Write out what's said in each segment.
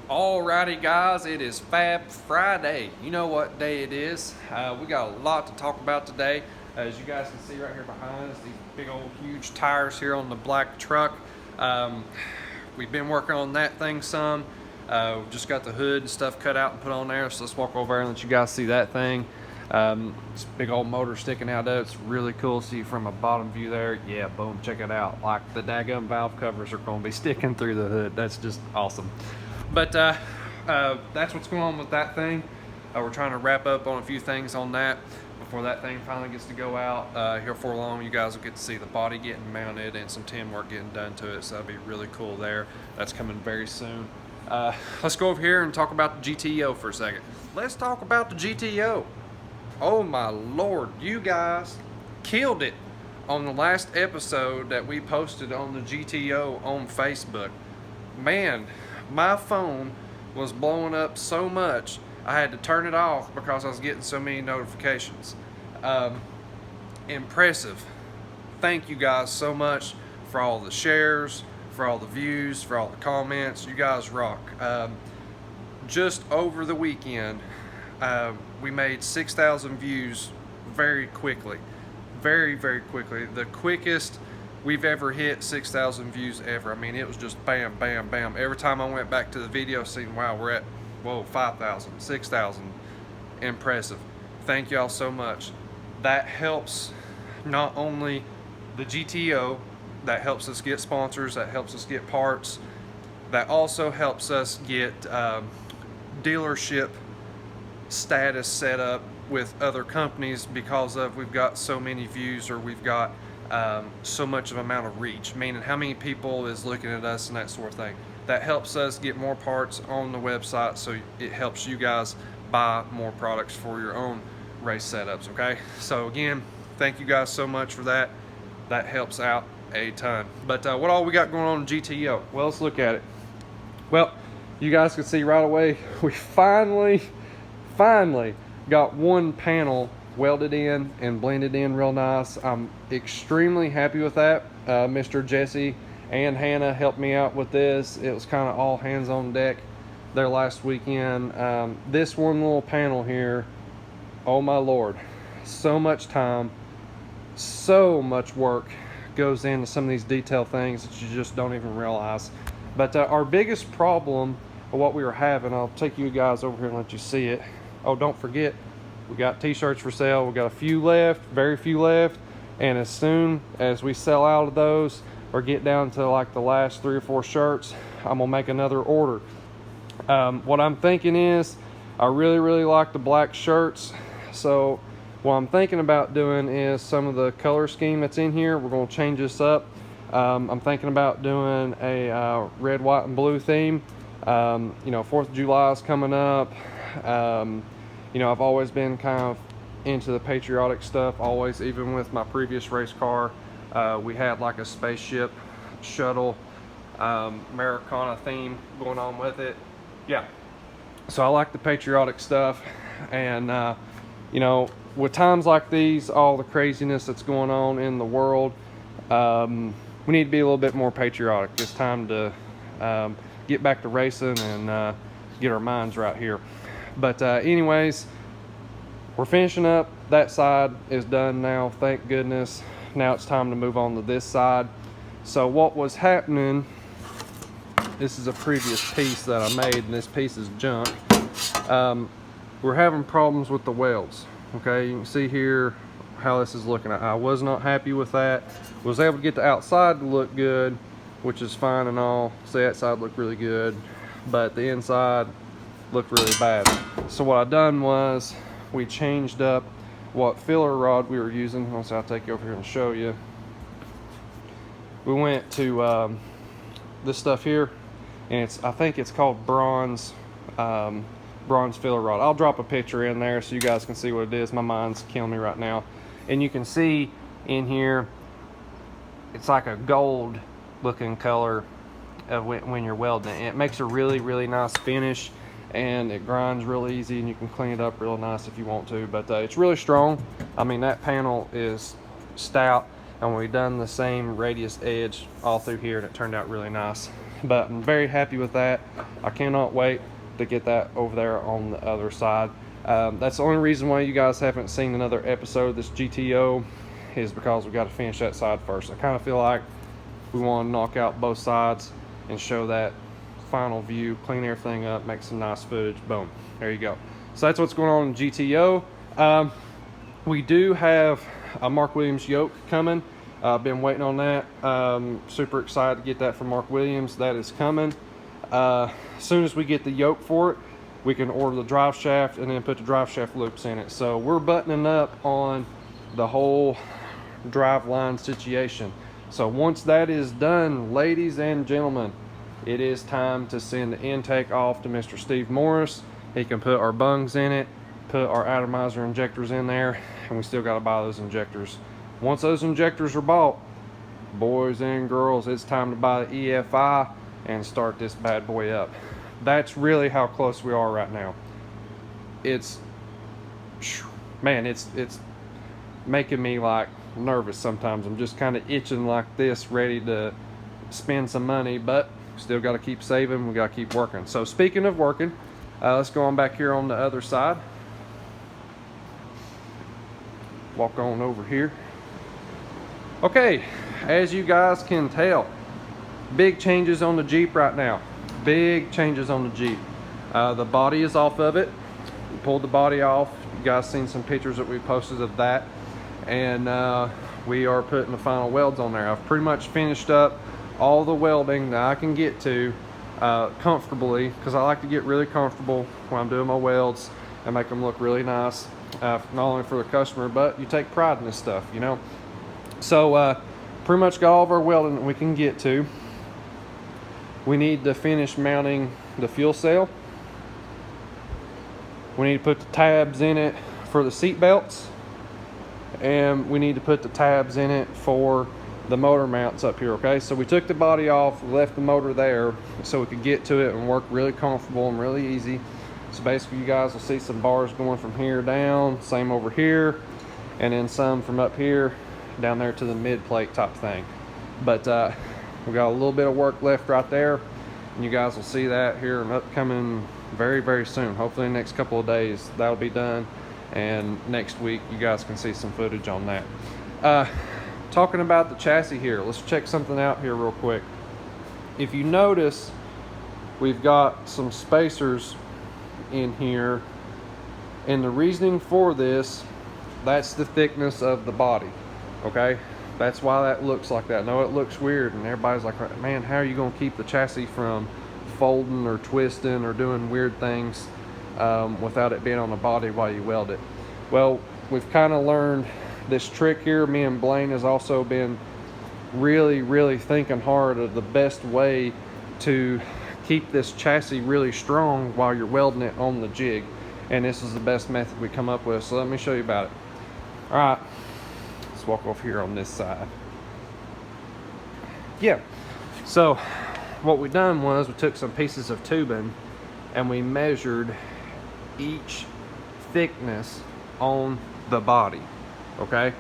Alrighty guys, it is Fab Friday. You know what day it is. We got a lot to talk about today. As you guys can see right here behind us, these big old huge tires here on the black truck. We've been working on that thing some. Just got the hood and stuff cut out and put on there. So let's walk over there and let you guys see that thing. This big old motor sticking out of it. It's really cool to see from a bottom view there. Yeah, boom, check it out. Like the daggum valve covers are going to be sticking through the hood. That's just awesome. But that's what's going on with that thing. We're trying to wrap up on a few things on that before that thing finally gets to go out. Here for long, you guys will get to see the body getting mounted and some tin work getting done to it, so that'll be really cool there. That's coming very soon. Let's go over here and talk about the GTO for a second. Let's talk about the GTO. Oh my Lord, you guys killed it on the last episode that we posted on the GTO on Facebook. Man, my phone was blowing up so much I had to turn it off because I was getting so many notifications. Impressive. Thank you guys so much for all the shares, for all the views, for all the comments. You guys rock. Just over the weekend, we made 6,000 views very quickly. Very quickly. The quickest we've ever hit 6,000 views ever. I mean, it was just bam, bam, bam. Every time I went back to the video scene, wow, we're at, 5,000, 6,000. Impressive. Thank y'all so much. That helps not only the GTO, that helps us get sponsors, that helps us get parts, that also helps us get dealership status set up with other companies because of we've got so many views, or we've got so much of amount of reach, meaning how many people is looking at us and that sort of thing. That helps us get more parts on the website, so it helps you guys buy more products for your own race setups. Okay, so again, thank you guys so much for that. That helps out a ton. But what all we got going on in GTO? Well, let's look at it. Well, you guys can see right away we finally got one panel welded in and blended in real nice. I'm extremely happy with that. Mr. Jesse and Hannah helped me out with this. It was kind of all hands on deck there last weekend. This one little panel here, oh my Lord, so much time, so much work goes into some of these detail things that you just don't even realize. But our biggest problem of what we were having, I'll take you guys over here and let you see it. Oh, don't forget, we got t-shirts for sale. We got a few left, very few left, and as soon as we sell out of those or get down to like the last 3 or 4 shirts, I'm gonna make another order. What I'm thinking is, I really like the black shirts, so what I'm thinking about doing is some of the color scheme that's in here, we're gonna change this up. I'm thinking about doing a red, white, and blue theme. 4th of July is coming up. I've always been kind of into the patriotic stuff, always, even with my previous race car. We had like a spaceship shuttle Americana theme going on with it. Yeah, so I like the patriotic stuff, and with times like these, all the craziness that's going on in the world, we need to be a little bit more patriotic. It's time to get back to racing and get our minds right here. But anyways, we're finishing up. That side is done now, thank goodness. Now it's time to move on to this side. So what was happening, this is a previous piece that I made, and this piece is junk. We're having problems with the welds. Okay, you can see here how this is looking. I was not happy with that. Was able to get the outside to look good, which is fine and all. See, that side looked really good, but the inside looked really bad. So what I done was we changed up what filler rod we were using. I'll take you over here and show you. We went to this stuff here, and I think it's called bronze filler rod. I'll drop a picture in there so you guys can see what it is. My mind's killing me right now. And you can see in here, it's like a gold looking color of when you're welding it. And it makes a really nice finish, and it grinds real easy, and you can clean it up real nice if you want to. But it's really strong. I mean, that panel is stout, and we done the same radius edge all through here, and it turned out really nice. But I'm very happy with that. I cannot wait to get that over there on the other side. That's the only reason why you guys haven't seen another episode of this GTO, is because we got to finish that side first. I kind of feel like we want to knock out both sides and show that final view, clean everything up, make some nice footage. Boom, there you go. So that's what's going on in GTO. We do have a Mark Williams yoke coming. I've been waiting on that. Super excited to get that from Mark Williams. That is coming. As soon as we get the yoke for it, we can order the drive shaft and then put the drive shaft loops in it. So we're buttoning up on the whole drive line situation. So once that is done, ladies and gentlemen, it is time to send the intake off to Mr. Steve Morris. He can put our bungs in it, put our atomizer injectors in there, and we still got to buy those injectors. Once those injectors are bought, boys and girls, it's time to buy the EFI and start this bad boy up. That's really how close we are right now. It's, man, it's making me like nervous sometimes. I'm just kind of itching like this, ready to spend some money, but still got to keep saving. We got to keep working. So speaking of working, let's go on back here on the other side. Walk on over here. Okay, as you guys can tell, big changes on the Jeep right now. Big changes on the Jeep. The body is off of it. We pulled the body off. You guys seen some pictures that we posted of that. And we are putting the final welds on there. I've pretty much finished up all the welding that I can get to comfortably, because I like to get really comfortable when I'm doing my welds and make them look really nice, not only for the customer, but you take pride in this stuff, you know. So pretty much got all of our welding that we can get to. We need to finish mounting the fuel cell. We need to put the tabs in it for the seat belts, and we need to put the tabs in it for the motor mounts up here. Okay, so we took the body off, left the motor there so we could get to it and work really comfortable and really easy. So basically you guys will see some bars going from here down, same over here, and then some from up here down there to the mid plate type thing. But we got a little bit of work left right there, and you guys will see that here and upcoming very, very soon. Hopefully in the next couple of days that'll be done, and next week you guys can see some footage on that. Talking about the chassis here, let's check something out here real quick. If you notice, we've got some spacers in here, and the reasoning for this, that's the thickness of the body. Okay, that's why that looks like that. I know it looks weird, and everybody's like, man, how are you going to keep the chassis from folding or twisting or doing weird things without it being on the body while you weld it? Well, we've kind of learned this trick here. Me and Blaine has also been really thinking hard of the best way to keep this chassis really strong while you're welding it on the jig, and this is the best method we come up with. So let me show you about it. All right, let's walk over here on this side. Yeah, so what we done was we took some pieces of tubing and we measured each thickness on the body. Okay,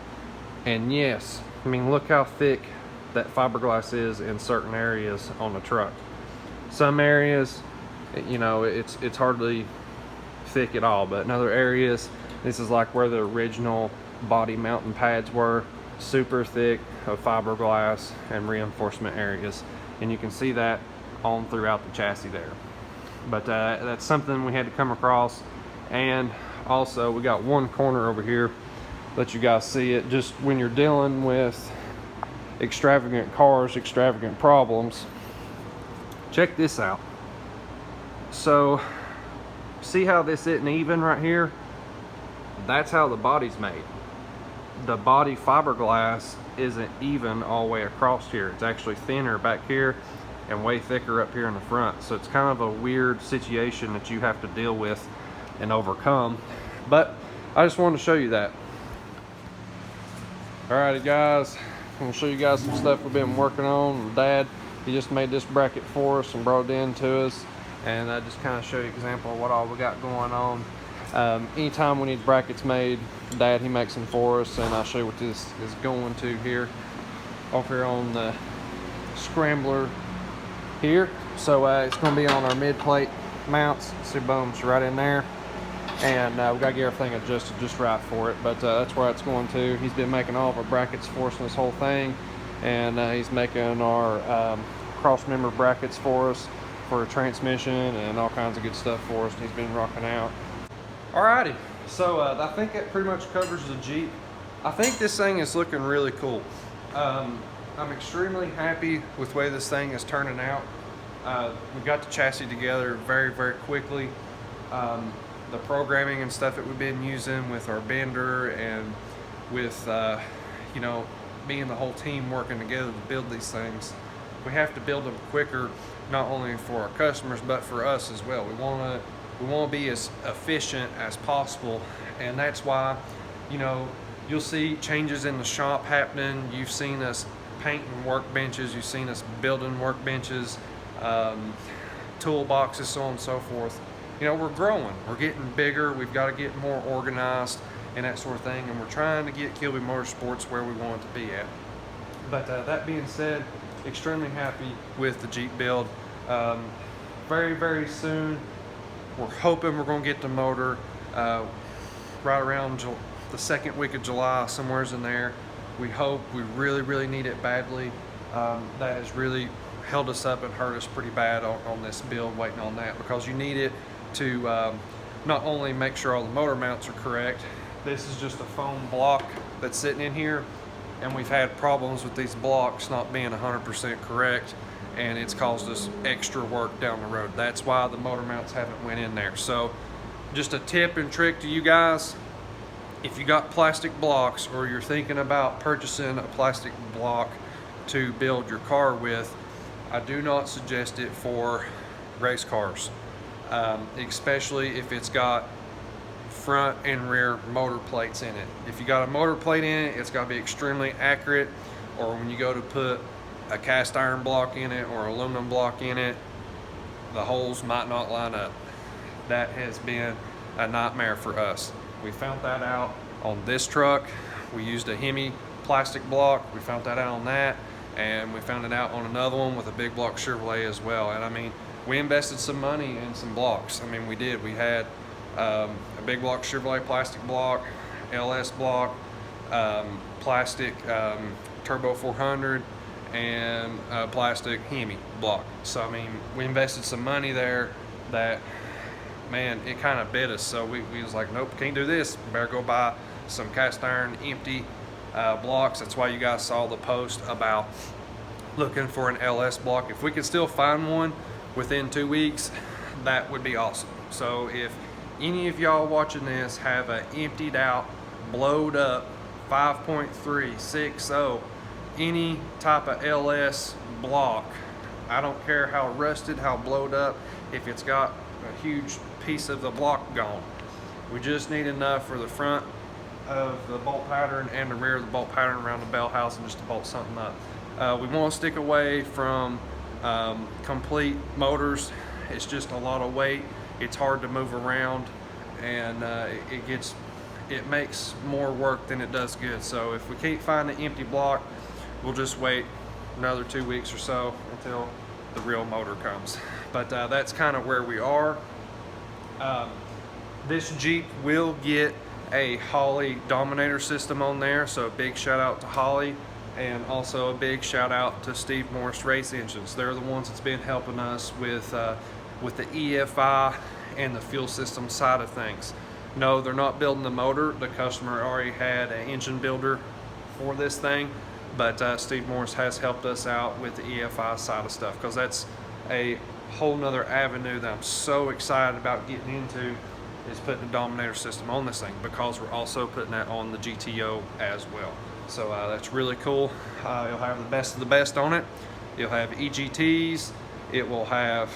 and yes, I mean, look how thick that fiberglass is in certain areas on the truck. Some areas, you know, it's hardly thick at all, but in other areas, this is like where the original body mounting pads were, super thick of fiberglass and reinforcement areas, and you can see that on throughout the chassis there. But that's something we had to come across. And also we got one corner over here, let you guys see it. Just when you're dealing with extravagant cars, extravagant problems, check this out. So see how this isn't even right here? That's how the body's made. The body fiberglass isn't even all the way across here. It's actually thinner back here and way thicker up here in the front. So it's kind of a weird situation that you have to deal with and overcome. But I just wanted to show you that. Alrighty guys, I'm going to show you guys some stuff we've been working on. Dad, he just made this bracket for us and brought it in to us, and I just kind of show you an example of what all we got going on. Anytime we need brackets made, Dad, he makes them for us, and I'll show you what this is going to here. Off here on the Scrambler here. So it's going to be on our mid plate mounts. See, boom, it's right in there. And we got to get everything adjusted just right for it. But that's where it's going to. He's been making all of our brackets for us in this whole thing. And he's making our cross member brackets for us for a transmission and all kinds of good stuff for us. And he's been rocking out. Alrighty, so I think that pretty much covers the Jeep. I think this thing is looking really cool. I'm extremely happy with the way this thing is turning out. We got the chassis together very, very quickly. The programming and stuff that we've been using with our bender and with, you know, me and the whole team working together to build these things. We have to build them quicker, not only for our customers, but for us as well. We want to be as efficient as possible, and that's why, you know, you'll see changes in the shop happening. You've seen us painting workbenches, you've seen us building workbenches, toolboxes, so on and so forth. You know, we're growing, we're getting bigger, we've got to get more organized and that sort of thing, and we're trying to get Kilby Motorsports where we want it to be at. But that being said, extremely happy with the Jeep build. Very, very soon, we're hoping we're going to get the motor right around the second week of July, somewhere's in there. We hope. We really, really need it badly. That has really held us up and hurt us pretty bad on this build, waiting on that, because you need it to not only make sure all the motor mounts are correct. This is just a foam block that's sitting in here, and we've had problems with these blocks not being 100% correct, and it's caused us extra work down the road. That's why the motor mounts haven't went in there. So just a tip and trick to you guys: if you got plastic blocks, or you're thinking about purchasing a plastic block to build your car with, I do not suggest it for race cars, especially if it's got front and rear motor plates in it. If you got a motor plate in it, it's got to be extremely accurate, or when you go to put a cast iron block in it or aluminum block in it, the holes might not line up. That has been a nightmare for us. We found that out on this truck. We used a Hemi plastic block. We found that out on that, and we found it out on another one with a big block Chevrolet as well. And I mean, we invested some money in some blocks. I mean, we did. We had a big block Chevrolet plastic block, LS block, plastic Turbo 400, and plastic Hemi block. So I mean, we invested some money there that, man, it kind of bit us. So we was like, nope, can't do this. Better go buy some cast iron empty blocks. That's why you guys saw the post about looking for an LS block. If we could still find one within 2 weeks, that would be awesome. So if any of y'all watching this have a emptied out, blowed up 5.360, any type of LS block, I don't care how rusted, how blowed up, if it's got a huge piece of the block gone. We just need enough for the front of the bolt pattern and the rear of the bolt pattern around the bell housing just to bolt something up. We want to stick away from complete motors. It's just a lot of weight. It's hard to move around, and it makes more work than it does good. So if we can't find an empty block, we'll just wait another 2 weeks or so until the real motor comes. But that's kind of where we are. This Jeep will get a Holley Dominator system on there, so a big shout out to Holley, and also a big shout out to Steve Morris Race Engines. They're the ones that's been helping us with the EFI and the fuel system side of things. No, they're not building the motor. The customer already had an engine builder for this thing, but Steve Morris has helped us out with the EFI side of stuff, because that's a whole nother avenue that I'm so excited about getting into, is putting the Dominator system on this thing, because we're also putting that on the GTO as well. So that's really cool. You'll have the best of the best on it. You'll have EGTs. It will have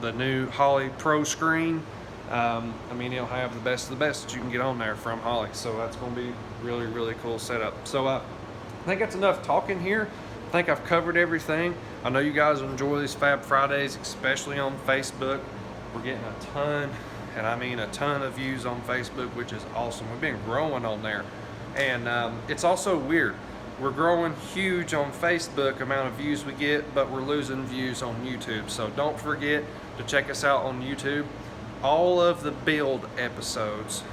the new Holley Pro screen. I mean, it'll have the best of the best that you can get on there from Holley. So that's going to be really, really cool setup. So I think that's enough talking here. I think I've covered everything. I know you guys enjoy these Fab Fridays, especially on Facebook. We're getting a ton, and I mean a ton of views on Facebook, which is awesome. We've been growing on there. And it's also weird. We're growing huge on Facebook, amount of views we get, but we're losing views on YouTube. So don't forget to check us out on YouTube. All of the build episodes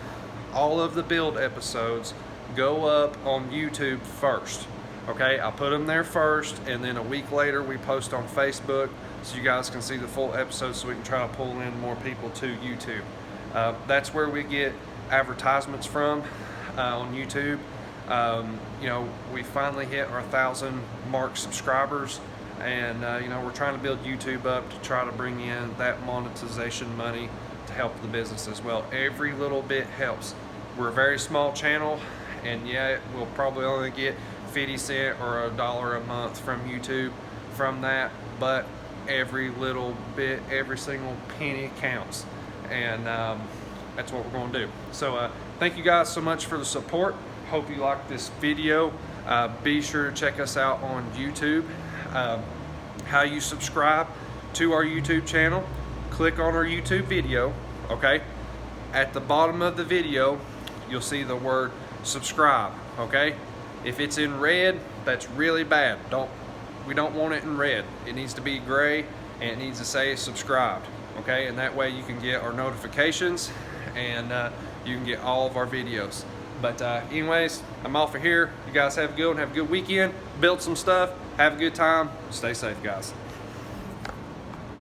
go up on YouTube first. Okay, I'll put them there first, and then a week later we post on Facebook so you guys can see the full episode, so we can try to pull in more people to YouTube. That's where we get advertisements from on YouTube. You know, we finally hit our 1,000 mark subscribers, and you know, we're trying to build YouTube up to try to bring in that monetization money to help the business as well. Every little bit helps. We're a very small channel, and yeah, we'll probably only get 50 cents or $1 a month from YouTube from that, but every little bit, every single penny counts, and that's what we're going to do. So thank you guys so much for the support. Hope you liked this video. Be sure to check us out on YouTube. How you subscribe to our YouTube channel, click on our YouTube video, okay? At the bottom of the video, you'll see the word subscribe, okay? If it's in red, that's really bad. We don't want it in red. It needs to be gray, and it needs to say subscribed, okay? And that way you can get our notifications, and you can get all of our videos. But anyways, I'm off of here. You guys have a good one. Have a good weekend. Build some stuff. Have a good time. Stay safe, guys.